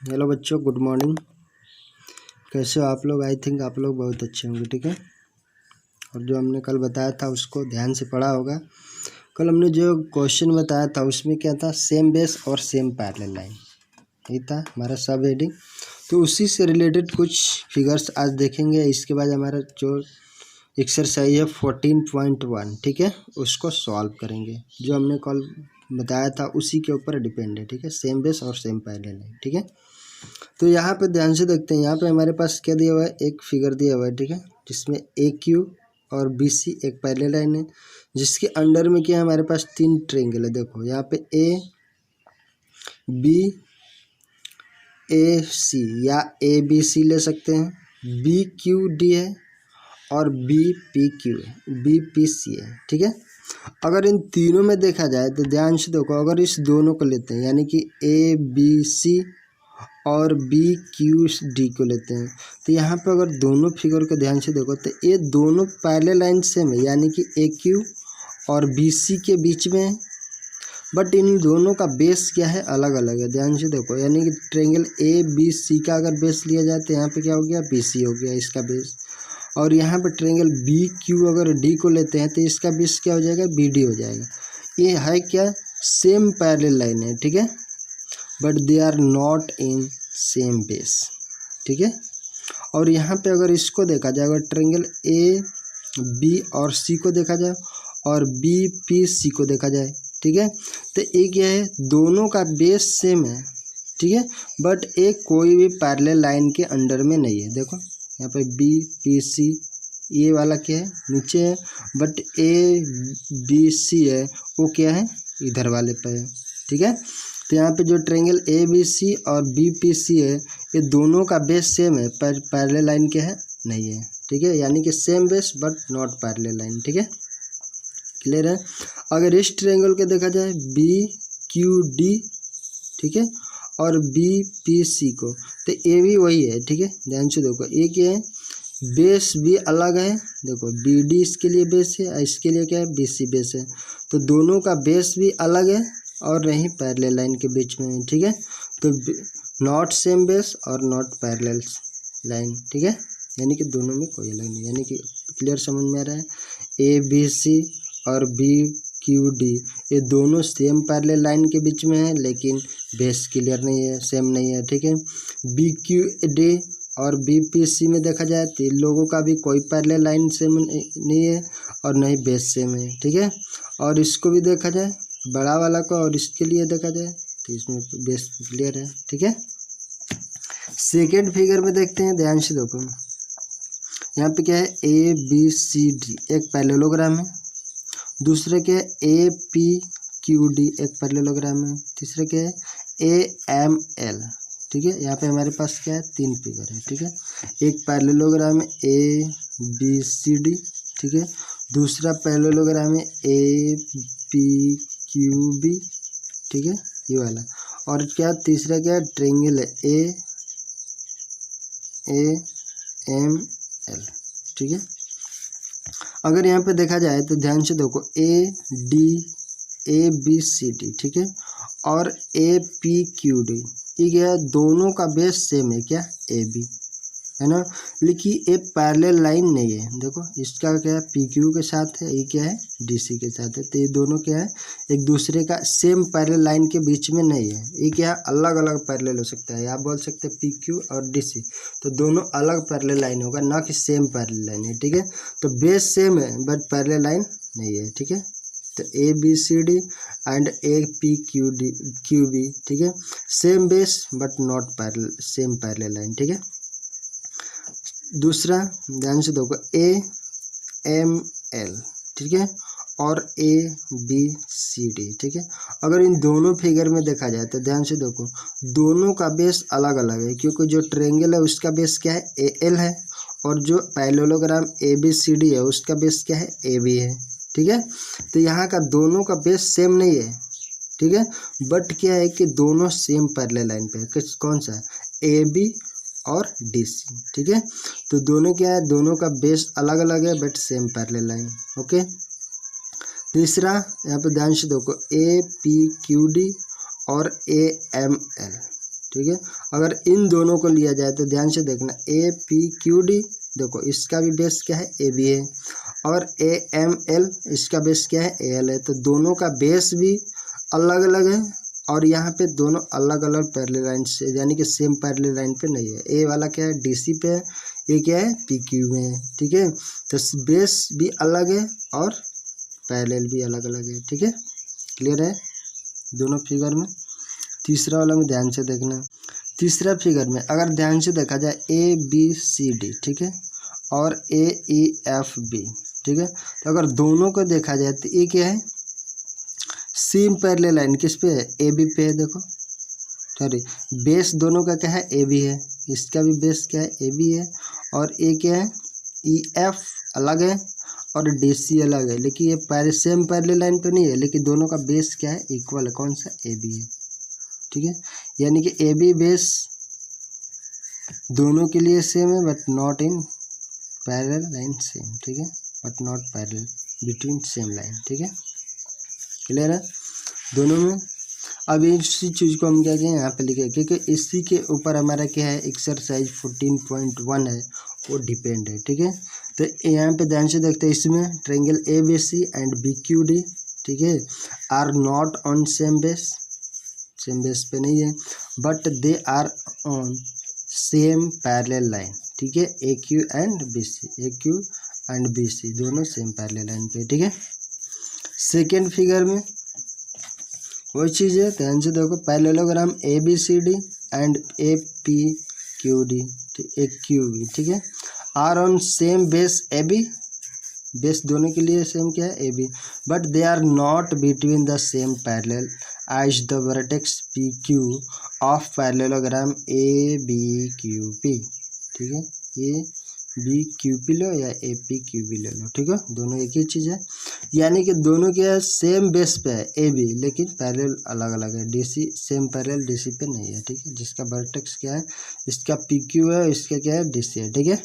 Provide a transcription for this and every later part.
Hello बच्चों, good morning. कैसे हो आप लोग? आई थिंक आप लोग बहुत अच्छे होंगे, ठीक है। और जो हमने कल बताया था उसको ध्यान से पढ़ा होगा। कल हमने जो क्वेश्चन बताया था उसमें क्या था, सेम बेस और सेम पैरेलल लाइन, यही था हमारा सब हेडिंग। तो उसी से रिलेटेड कुछ फिगर्स आज देखेंगे। इसके बाद हमारा जो एक्सरसाइज है 14.1, ठीक है, उसको सॉल्व करेंगे। जो हमने कल बताया था उसी के ऊपर डिपेंड है, ठीक है। सेम बेस और सेम पैरेलल लाइन, ठीक है। तो यहाँ पे ध्यान से देखते हैं। यहाँ पे हमारे पास क्या दिया हुआ है, एक फिगर दिया हुआ है, ठीक है, जिसमें ए क्यू और बी सी एक पैरेलल लाइन है, जिसके अंडर में क्या है, हमारे पास तीन ट्रायंगल है। देखो यहाँ पे ए बी ए सी या ए बी सी ले सकते हैं, बी क्यू डी है और बी पी क्यू है, बी पी सी है, ठीक है। अगर इन तीनों में देखा जाए तो ध्यान से देखो, अगर इस दोनों को लेते हैं यानी कि ए बी सी और बी क्यू डी को लेते हैं, तो यहाँ पर अगर दोनों फिगर को ध्यान से देखो तो ये दोनों पैरेलल लाइन सेम है, यानी कि ए क्यू और बी सी के बीच में है। बट इन दोनों का बेस क्या है, अलग अलग है। ध्यान से देखो, यानी कि ट्रायंगल ए बी सी का अगर बेस लिया जाए तो यहाँ पे क्या हो गया, बी सी हो गया इसका बेस। और यहाँ पे ट्रायंगल बी क्यू अगर डी को लेते हैं तो इसका बेस क्या हो जाएगा, बी डी हो जाएगा। ये है क्या, सेम पैरेलल लाइन है, ठीक है, but they are not in same base, ठीक है। और यहाँ पे अगर इसको देखा जाए, अगर ट्रायंगल ए बी और सी को देखा जाए और बी पी सी को देखा जाए, ठीक है, तो ये क्या है, दोनों का बेस सेम है, ठीक है, बट एक कोई भी पैरेलल लाइन के अंडर में नहीं है। देखो यहाँ पे बी पी सी ये वाला क्या है, नीचे है, बट ए बी सी है वो क्या है, इधर वाले पे है, ठीक है। तो यहाँ पे जो ट्रायंगल ए बी सी और बी पी सी है, ये दोनों का बेस सेम है, पर पैरेलल लाइन क्या है, नहीं है, ठीक है, यानी कि same base but not parallel line, ठीक है, क्लियर है। अगर इस ट्रायंगल को देखा जाए बी क्यू डी, ठीक है, और बी पी सी को, तो ये भी वही है, ठीक है। ध्यान से देखो, ये क्या है, बेस भी अलग है। देखो बी डी इसके लिए बेस है और इसके लिए क्या है, बी सी बेस है, तो दोनों का बेस भी अलग है और नहीं पैरेलल लाइन के बीच में है, ठीक है। तो नॉट सेम बेस और नॉट पैरेलल लाइन, ठीक है, यानी कि दोनों में कोई अलग नहीं, यानी कि क्लियर समझ में आ रहा है। ए बी सी और बी क्यू डी ये दोनों सेम पैरेलल लाइन के बीच में है, लेकिन बेस क्लियर नहीं है, सेम नहीं है, ठीक है। बी क्यू डी और बी पी सी में देखा जाए तो इन लोगों का भी कोई पैरेलल लाइन सेम नहीं है और नहीं बेस सेम है, ठीक है। और इसको भी देखा जाए बड़ा वाला को और इसके लिए देखा जाए तो इसमें बेस क्लियर है, ठीक है। सेकेंड फिगर में देखते हैं, ध्यान से देखो, यहाँ पे क्या है, ए बी सी डी एक पैरेललोग्राम है, दूसरे के ए पी क्यू डी एक पैरेललोग्राम है, तीसरे के ए एम एल, ठीक है। यहाँ पे हमारे पास क्या है, तीन फिगर है, ठीक है। एक पैरेललोग्राम है ए बी सी डी, ठीक है, दूसरा पैरेललोग्राम है ए पी क्यू बी, ठीक है, ये वाला, और क्या तीसरा क्या है, ट्रायंगल है ए एम एल, ठीक है। अगर यहाँ पे देखा जाए तो ध्यान से देखो, ए बी सी डी, ठीक है, और ए पी क्यू डी, ये क्या है, दोनों का बेस सेम है, क्या, ए बी है ना, लेकिन ये पैरेलल लाइन नहीं है। देखो इसका क्या है, पी क्यू के साथ है, ये क्या है, डी सी के साथ है, तो ये दोनों क्या है, एक दूसरे का सेम पैरेलल लाइन के बीच में नहीं है। ये क्या है, अलग अलग पैरेलल हो सकता है। आप बोल सकते हैं पी क्यू और डी सी, तो दोनों अलग पैरेलल लाइन होगा, ना कि सेम पैरेलल लाइन है, ठीक है। तो बेस सेम है बट पैरेलल लाइन नहीं है, ठीक है। तो A B C D and A P Q D Q B, ठीक है, same base but not parallel, same parallel line, ठीक है। दूसरा ध्यान से देखो, ए एम एल, ठीक है, और ए बी सी डी, ठीक है। अगर इन दोनों फिगर में देखा जाए तो ध्यान से देखो, दोनों का बेस अलग अलग है, क्योंकि जो ट्रायंगल है उसका बेस क्या है, ए एल है, और जो parallelogram A B C D है उसका बेस क्या है, ए बी है, ठीक है। तो यहाँ का दोनों का बेस सेम नहीं है, ठीक है, बट क्या है कि दोनों सेम पैरेलल लाइन पे है। कौन सा, ए बी और डी सी, ठीक है। तो दोनों क्या है, दोनों का बेस अलग अलग है but same parallel line, okay. तीसरा यहाँ पे ध्यान से देखो, ए पी क्यू डी और ए एम एल, ठीक है। अगर इन दोनों को लिया जाए तो ध्यान से देखना, ए पी क्यू डी, देखो इसका भी बेस क्या है, ए बी है, और ए एम एल इसका बेस क्या है, ए एल है। तो दोनों का बेस भी अलग अलग है और यहाँ पे दोनों अलग अलग पैरेलल लाइन से, यानी कि सेम पैरेलल लाइन पे नहीं है। ए वाला क्या है, डी सी पे है, ये क्या है, पी क्यू में है, ठीक है। तो बेस भी अलग है और पैरेलल भी अलग अलग है, ठीक है। क्लियर है दोनों फिगर में। तीसरा वाला में ध्यान से देखना, तीसरा फिगर में अगर ध्यान से देखा जाए ए बी सी डी, ठीक है, और ए ई एफ बी, ठीक है। तो अगर दोनों को देखा जाए तो ये क्या है, सेम पैरेलल लाइन किस पे है, ए बी पे है। देखो सॉरी, बेस दोनों का क्या है, ए बी है, इसका भी बेस क्या है, ए बी है, और ए क्या है, ई एफ अलग है और डी सी अलग है, लेकिन ये सेम पैरेलल लाइन पे नहीं है, लेकिन दोनों का बेस क्या है, इक्वल है, कौन सा, ए बी है, ठीक है। यानी कि ए बी बेस दोनों के लिए सेम है but not in parallel line same, ठीक है, but not parallel between same line, ठीक है। क्लियर है दोनों में। अब इसी चीज़ को हम क्या कहें, यहाँ पे लिखे, क्योंकि इसी के ऊपर हमारा क्या है, एक्सरसाइज 14.1 है, वो डिपेंड है, ठीक है। तो यहाँ पे ध्यान से देखते हैं, इसमें triangle A B C and B Q D, ठीक है, are not on same base पे नहीं है, but they are on same parallel line, ठीक है। A Q and B C, A Q and B C दोनों सेम पैरेलल लाइन पे, ठीक है। सेकेंड फिगर में वही चीज़ है, ध्यान से देखो, parallelogram A B C D and A P Q D, A Q B, ठीक है, are on same base A B, base दोनों के लिए सेम क्या है, A B, but they are not between the same parallel as the vertex P Q of parallelogram A B Q P, ठीक है। A B Q P लो या A P Q B ले लो, ठीक है, दोनों एक ही चीज़ है। यानी कि दोनों के सेम बेस पे है ए बी, लेकिन पैरेलल अलग अलग है, D C same parallel D C पे नहीं है, ठीक है। जिसका वर्टेक्स क्या है, इसका पी क्यू है, इसका क्या है, डी सी है, ठीक है।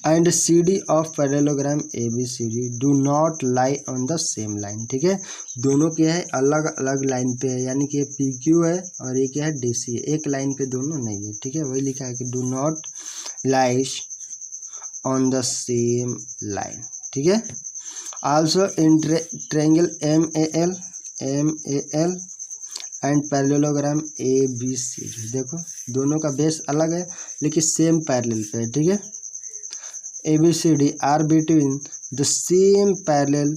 And C D of parallelogram A B C D do not lie on the same line, ठीक है। दोनों क्या है, अलग अलग लाइन पे है, यानी कि ये पी क्यू है और ये क्या है, डी सी है, एक लाइन पे दोनों नहीं है, ठीक है। वही लिखा है कि do not lies on the same line, ठीक है। Also in triangle M A L and parallelogram A B C D, देखो दोनों का बेस अलग है लेकिन सेम पैरेलल पे है, ठीक है। A B C D are between the same parallel,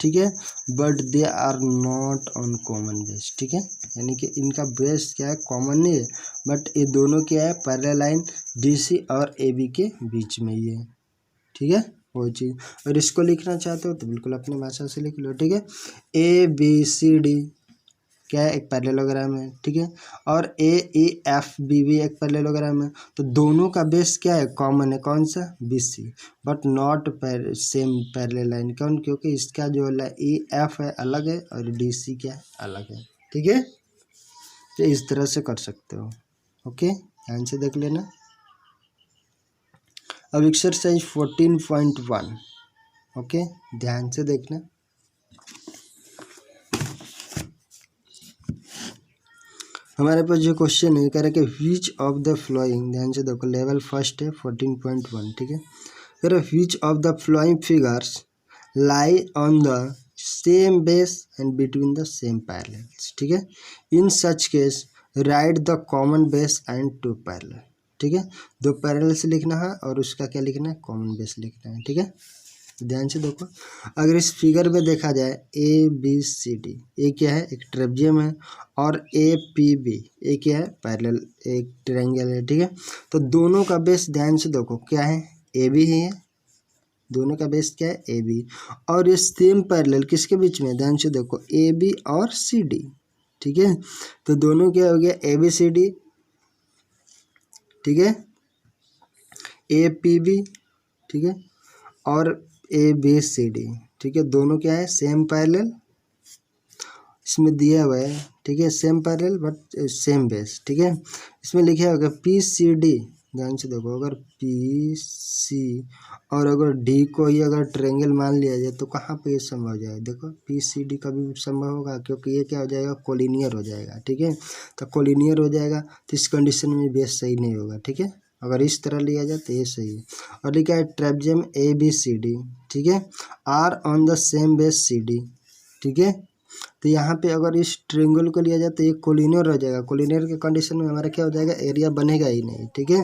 ठीक है, but they are not on common base, ठीक है। यानी कि इनका बेस क्या है, कॉमन नहीं है, बट ये दोनों क्या है, पैरेलल लाइन डी सी और ए बी के बीच में ही है, ठीक है, वो चीज़। और इसको लिखना चाहते हो तो बिल्कुल अपनी भाषा से लिख लो, ठीक है। ए बी सी डी क्या है, एक पैरेललोग्राम है, ठीक है, और ए ई एफ बी भी एक पैरेललोग्राम है। तो दोनों का बेस क्या है, कॉमन है, कौन सा, B C, but not same parallel line, कौन, क्योंकि इसका जो ई एफ है अलग है और डी सी क्या है, अलग है, ठीक है। तो इस तरह से कर सकते हो, ओके, ध्यान से देख लेना। अब एक्सरसाइज 14.1, ओके, ध्यान से देखना। हमारे पास जो क्वेश्चन है, कह रहा है कि विच ऑफ द फ्लोइंग, ध्यान से देखो, लेवल फर्स्ट है 14.1, ठीक है। कह रहा है which of the flowing figures lie on the same base and between the same parallels, ठीक है। In such case right the common base and two parallel, ठीक है। दो पैरेलल से लिखना है और उसका क्या लिखना है, कॉमन बेस लिखना है, ठीक है। ध्यान से देखो, अगर इस फिगर में देखा जाए ए बी सी डी, ए क्या है, एक ट्रेपजियम है, और ए पी बी, ए क्या है, पैरेलल एक ट्रायंगल है, ठीक है। तो दोनों का बेस ध्यान से देखो क्या है, ए बी ही है, दोनों का बेस क्या है, ए बी, और ये सेम पैरेलल किसके बीच में, ध्यान से देखो, ए बी और सी डी, ठीक है। तो दोनों क्या हो गया, ए बी सी डी, ठीक है, ए पी बी, ठीक है, और ए बी सी डी, ठीक है, दोनों क्या है, सेम पैरेलल, इसमें दिया हुआ है, ठीक है, same parallel but same base, ठीक है। इसमें लिखा होगा पी सी डी ध्यान से देखो, अगर पी सी और अगर डी को ही अगर ट्रायंगल मान लिया जाए तो कहाँ पे ये संभव हो जाएगा? देखो पी सी डी कभी भी संभव होगा, क्योंकि ये क्या हो जाएगा? कोलिनियर हो जाएगा। ठीक है, तो कोलिनियर हो जाएगा तो इस कंडीशन में बेस सही नहीं होगा। ठीक है, अगर इस तरह लिया जाए तो ये सही है। और लिखा है ट्रेपजेम ए बी सी डी, ठीक है, are on the same base C D. ठीक है, तो यहाँ पे अगर इस ट्रायंगल को लिया जाए तो ये कोलिनियर हो जाएगा। कोलिनियर के कंडीशन में हमारा क्या हो जाएगा? एरिया बनेगा ही नहीं। ठीक है,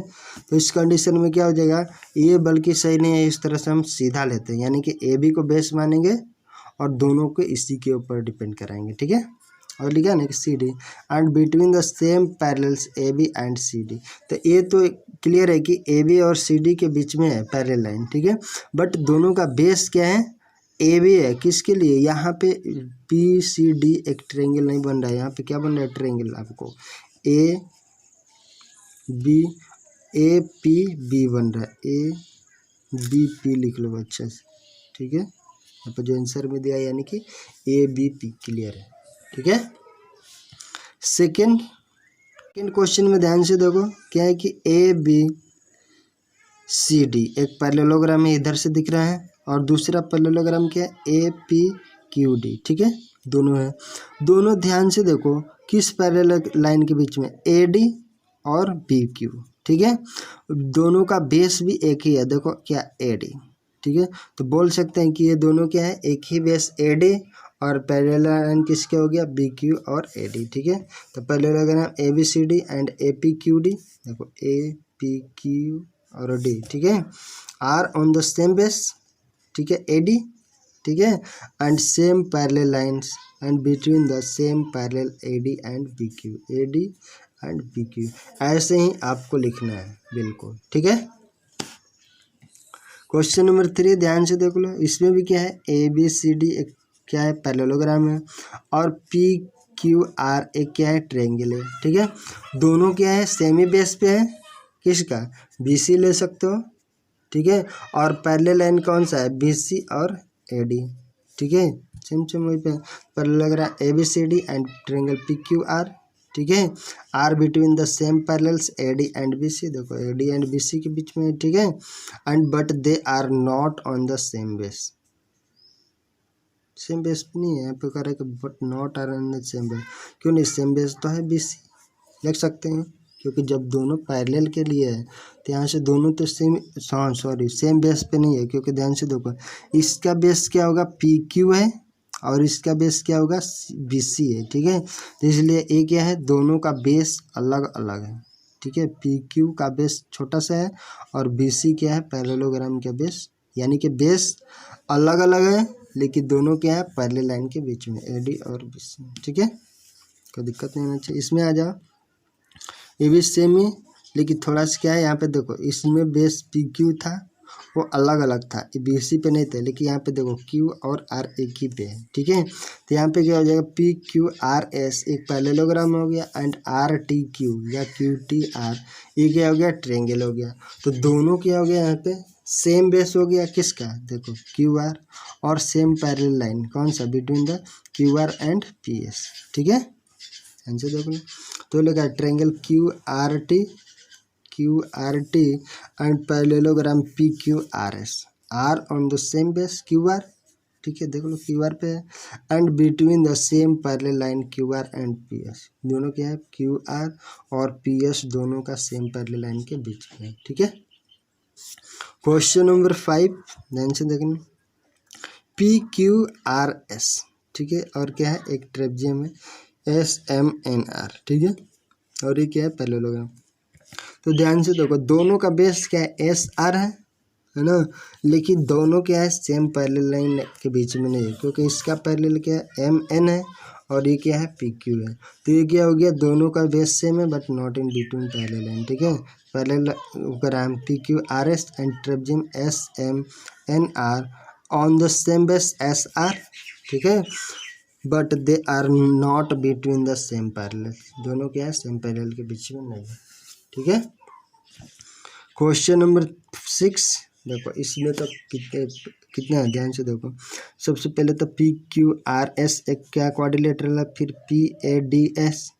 तो इस कंडीशन में क्या हो जाएगा? ये बल्कि सही नहीं है, इस तरह से हम सीधा लेते हैं, यानी कि ए बी को बेस मानेंगे और दोनों को इसी के ऊपर डिपेंड कराएंगे। ठीक है, और लिखा ना कि C D and between the same parallels A B and C D. तो ये तो क्लियर है कि ए बी और सी डी के बीच में है पैरेलल लाइन। ठीक है, बट दोनों का बेस क्या है? ए बी है। किसके लिए? यहाँ पे पी सी डी एक ट्रायंगल नहीं बन रहा है, यहाँ पे क्या बन रहा है? ट्रायंगल। आपको A B A P B बन रहा है, ए बी पी लिख लो अच्छे से। ठीक है, यहाँ पर जो आंसर में दिया यानी कि ए बी पी, क्लियर है। ठीक है, सेकेंड क्वेश्चन में ध्यान से देखो, क्या है कि ए बी सी डी एक पैरेललोग्राम में इधर से दिख रहा है और दूसरा पैरेललोग्राम क्या है? ए पी क्यू डी। ठीक है, दोनों है। दोनों ध्यान से देखो किस पैरेलल लाइन के बीच में? ए डी और बी क्यू। ठीक है, दोनों का बेस भी एक ही है, देखो क्या? ए डी। ठीक है, तो बोल सकते हैं कि ये दोनों क्या है? एक ही बेस ए डी, और पैरेलल लाइन किसके हो गया? बी क्यू और ए डी। ठीक है, तो parallelogram A B C D and A P Q D, देखो ए पी क्यू और डी। ठीक है, are on the same base. ठीक है, ए डी। ठीक है, and same parallel lines and between the same parallel A D and B Q, A D and B Q. ऐसे ही आपको लिखना है बिल्कुल। ठीक है, क्वेश्चन नंबर 3 ध्यान से देख लो, इसमें भी क्या है? ए बी सी डी एक क्या है? पैरेललोग्राम है, और पी क्यू आर एक क्या है? ट्रायंगल है। ठीक है, दोनों क्या है? सेमी बेस पे है। किसका? बी सी ले सकते हो। ठीक है, और पैरेलल लाइन कौन सा है? बी सी और ए डी। ठीक है, सेम वही पे parallelogram A B C D and triangle P Q R. ठीक है, are between the same parallels A D and B C, देखो A D and B C के बीच में। ठीक है, and but they are not on the same base. Same base नहीं है यहाँ पे, कह रहा है कि but not are on the same base. क्यों नहीं? सेम बेस तो है बी सी, लिख सकते हैं, क्योंकि जब दोनों पैरेलल के लिए है तो यहाँ से दोनों तो सेम बेस पे नहीं है, क्योंकि ध्यान से देखो इसका बेस क्या होगा? पी क्यू है, और इसका बेस क्या होगा? बी सी है। ठीक है, तो इसलिए ये क्या है? दोनों का बेस अलग अलग है। ठीक है, पी क्यू का बेस छोटा सा है और बी सी क्या है? पैरेललोग्राम का बेस, यानी कि बेस अलग अलग है लेकिन दोनों क्या है? पैरेलल लाइन के बीच में, ए डी और बी सी। ठीक है, कोई दिक्कत नहीं होना चाहिए। इसमें आ जाओ, ये भी सेम ही, लेकिन थोड़ा सा क्या है यहाँ पे देखो, इसमें बेस पी क्यू था, वो अलग अलग था, ये बी सी पे नहीं था, लेकिन यहाँ पे देखो क्यू और आर एक ही पे है। ठीक है, तो यहाँ पे क्या हो जाएगा? पी क्यू आर एस एक पैरेललोग्राम हो गया, एंड आर टी क्यू या क्यू टी आर ये क्या हो गया? ट्रायंगल हो गया। तो दोनों क्या हो गया? यहाँ पे सेम बेस हो गया। किसका? देखो क्यू आर, और सेम पैरेलल लाइन कौन सा? Between the Q R and P S. ठीक है, आंसर देख लो, तो लगा triangle Q R T and parallelogram P Q R S R on the same base Q R. ठीक है, देख लो क्यू आर पे है, and between the same parallel line Q R and P S, दोनों क्या है? क्यू आर और P S दोनों का सेम पैरेलल लाइन के बीच में है। ठीक है, क्वेश्चन नंबर 5 ध्यान से देखना, पी क्यू आर एस। ठीक है, और क्या है? एक ट्रेपजेम है, एस एम एन आर। ठीक है, और ये क्या है? पैरेललोग्राम। तो ध्यान से देखो, दोनों का बेस क्या है? एस आर है ना, लेकिन दोनों क्या है? सेम पैरेलल लाइन के बीच में नहीं है, क्योंकि इसका पैरेलल क्या है? एम एन है, और ये क्या है? पी क्यू है। तो ये क्या हो गया? दोनों का बेस सेम है but not in between parallel line. ठीक है, parallelogram P Q R S and trapezium S M N are on the same base S R. ठीक है, but they are not between the same parallel, दोनों क्या है? Same parallel के बीच में नहीं है। ठीक है, क्वेश्चन नंबर 6 देखो, इसमें तो कितने हैं? ध्यान से देखो, सबसे पहले तो पी क्यू आर एस एक क्या क्वाड्रिलेटरल है, फिर पी ए डी एस,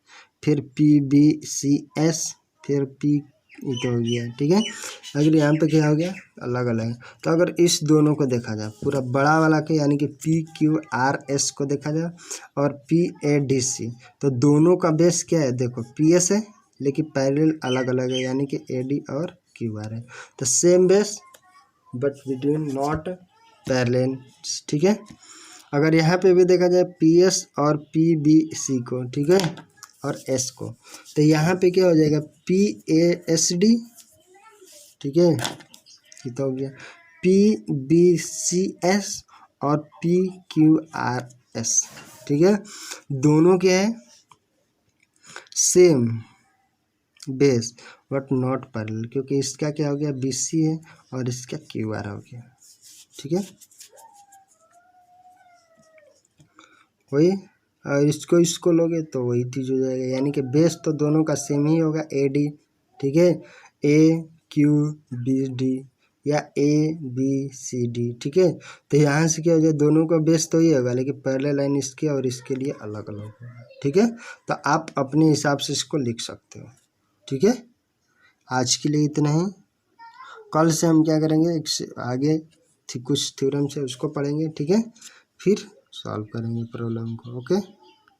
फिर पी बी सी एस, फिर पी ये तो हो गया, ठीक है। अगर यहाँ पे क्या हो गया, अलग अलग है। तो अगर इस दोनों को देखा जाए, पूरा बड़ा वाला के यानी कि PQRS को देखा जाए और PADC, तो दोनों का बेस क्या है, देखो PS है लेकिन पैरेलल अलग अलग है, यानी कि AD और QR है। तो same base but between not parallel, ठीक है। अगर यहाँ पे भी देखा जाए PS और PBC को, ठीक है, और S को, तो यहाँ पे क्या हो जाएगा, PASD, ठीक है, ये तो हो गया, PBCS और PQRS, ठीक है। दोनों क्या है, same base but not parallel, क्योंकि इसका क्या हो गया, BC है और इसका QR हो गया, ठीक है। वही, और इसको लोगे तो वही चीज़ हो जाएगा, यानी कि बेस तो दोनों का सेम ही होगा, AD, ठीक है, AQBD या ABCD, ठीक है। तो यहाँ से क्या हो जाए, दोनों का बेस तो ही होगा लेकिन पैरेलल लाइन इसके और इसके लिए अलग अलग होगा, ठीक है। तो आप अपने हिसाब से इसको लिख सकते हो, ठीक है। आज के लिए इतना ही, कल से हम क्या करेंगे, आगे कुछ थ्योरम से उसको पढ़ेंगे, ठीक है, फिर सॉल्व करेंगे प्रॉब्लम को, ओके।